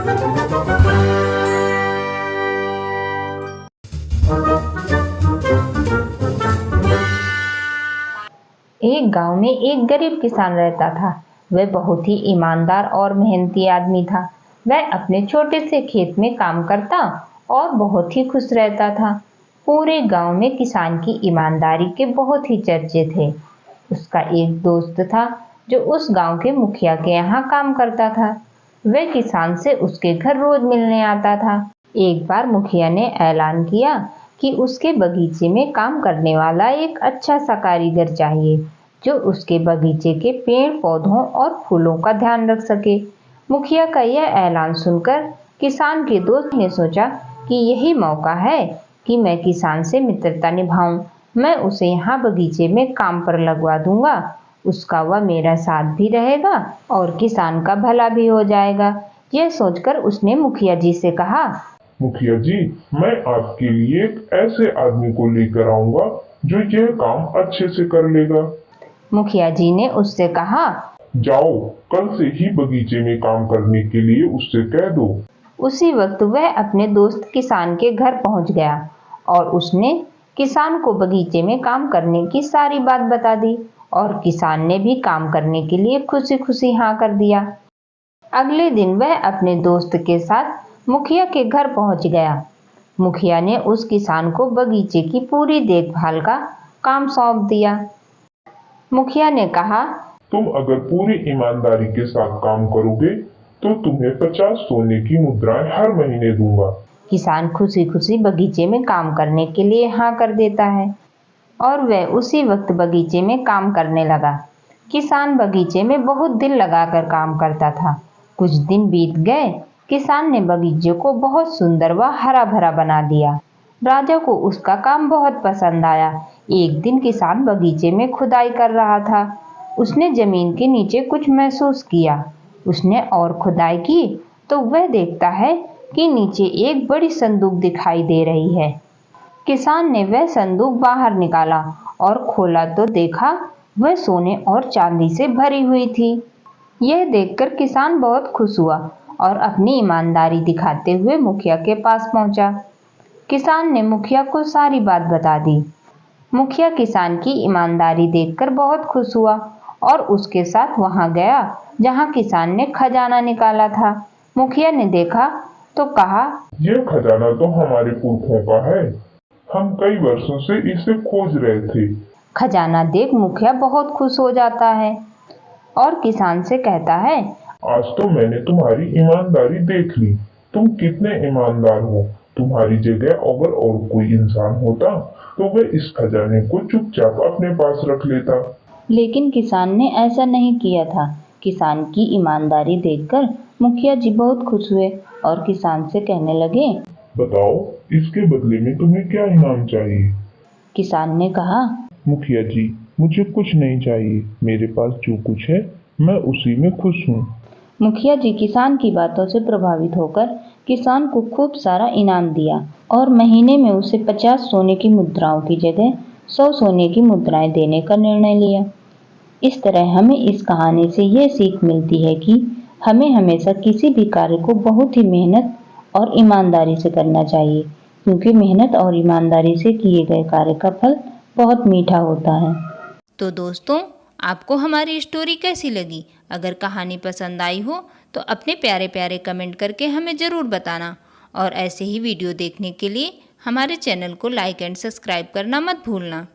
एक गांव में एक गरीब किसान रहता था। वह बहुत ही ईमानदार और मेहनती आदमी था। वह अपने छोटे से खेत में काम करता और बहुत ही खुश रहता था। पूरे गांव में किसान की ईमानदारी के बहुत ही चर्चे थे। उसका एक दोस्त था जो उस गांव के मुखिया के यहाँ काम करता था। वह किसान से उसके घर रोज मिलने आता था। एक बार मुखिया ने ऐलान किया कि उसके बगीचे में काम करने वाला एक अच्छा सा कारीगर चाहिए जो उसके बगीचे के पेड़ पौधों और फूलों का ध्यान रख सके। मुखिया का यह ऐलान सुनकर किसान के दोस्त ने सोचा कि यही मौका है कि मैं किसान से मित्रता निभाऊं। मैं उसे यहाँ बगीचे में काम पर लगवा दूंगा। उसका वह मेरा साथ भी रहेगा और किसान का भला भी हो जाएगा। यह सोचकर उसने मुखिया जी से कहा, मुखिया जी, मैं आपके लिए एक ऐसे आदमी को लेकर आऊंगा जो यह काम अच्छे से कर लेगा। मुखिया जी ने उससे कहा, जाओ, कल से ही बगीचे में काम करने के लिए उससे कह दो। उसी वक्त वह अपने दोस्त किसान के घर पहुंच गया और उसने किसान को बगीचे में काम करने की सारी बात बता दी और किसान ने भी काम करने के लिए खुशी खुशी हाँ कर दिया। अगले दिन वह अपने दोस्त के साथ मुखिया के घर पहुंच गया। मुखिया ने उस किसान को बगीचे की पूरी देखभाल का काम सौंप दिया। मुखिया ने कहा, तुम अगर पूरी ईमानदारी के साथ काम करोगे तो तुम्हें 50 सोने की मुद्राएं हर महीने दूंगा। किसान खुशी खुशी बगीचे में काम करने के लिए हाँ कर देता है और वह उसी वक्त बगीचे में काम करने लगा। किसान बगीचे में बहुत दिल लगाकर काम करता था। कुछ दिन बीत गए। किसान ने बगीचे को बहुत सुंदर व हरा भरा बना दिया। राजा को उसका काम बहुत पसंद आया। एक दिन किसान बगीचे में खुदाई कर रहा था। उसने जमीन के नीचे कुछ महसूस किया। उसने और खुदाई की तो वह देखता है कि नीचे एक बड़ी संदूक दिखाई दे रही है। किसान ने वह संदूक बाहर निकाला और खोला तो देखा वह सोने और चांदी से भरी हुई थी। यह देखकर किसान बहुत खुश हुआ और अपनी ईमानदारी दिखाते हुए मुखिया के पास पहुंचा। किसान ने मुखिया को सारी बात बता दी। मुखिया किसान की ईमानदारी देखकर बहुत खुश हुआ और उसके साथ वहां गया जहां किसान ने खजाना निकाला था। मुखिया ने देखा तो कहा, यह खजाना तो हमारे पुरखों का है। हम कई वर्षों से इसे खोज रहे थे। खजाना देख मुखिया बहुत खुश हो जाता है और किसान से कहता है, आज तो मैंने तुम्हारी ईमानदारी देख ली। तुम कितने ईमानदार हो। तुम्हारी जगह अगर और कोई इंसान होता तो वह इस खजाने को चुपचाप अपने पास रख लेता। लेकिन किसान ने ऐसा नहीं किया था। किसान की ईमानदारी देखकर मुखिया जी बहुत खुश हुए और किसान से कहने लगे, बताओ, इसके बदले में तुम्हें क्या इनाम चाहिए। किसान ने कहा, मुखिया जी, मुझे कुछ नहीं चाहिए। मेरे पास जो कुछ है मैं उसी में खुश हूँ। मुखिया जी किसान की बातों से प्रभावित होकर किसान को खूब सारा इनाम दिया और महीने में उसे 50 सोने की मुद्राओं की जगह 100 सोने की मुद्राएं देने का निर्णय लिया। इस तरह हमें इस कहानी से यह सीख मिलती है कि हमें हमेशा किसी भी कार्य को बहुत ही मेहनत और ईमानदारी से करना चाहिए, क्योंकि मेहनत और ईमानदारी से किए गए कार्य का फल बहुत मीठा होता है। तो दोस्तों, आपको हमारी स्टोरी कैसी लगी? अगर कहानी पसंद आई हो तो अपने प्यारे प्यारे कमेंट करके हमें ज़रूर बताना और ऐसे ही वीडियो देखने के लिए हमारे चैनल को लाइक एंड सब्सक्राइब करना मत भूलना।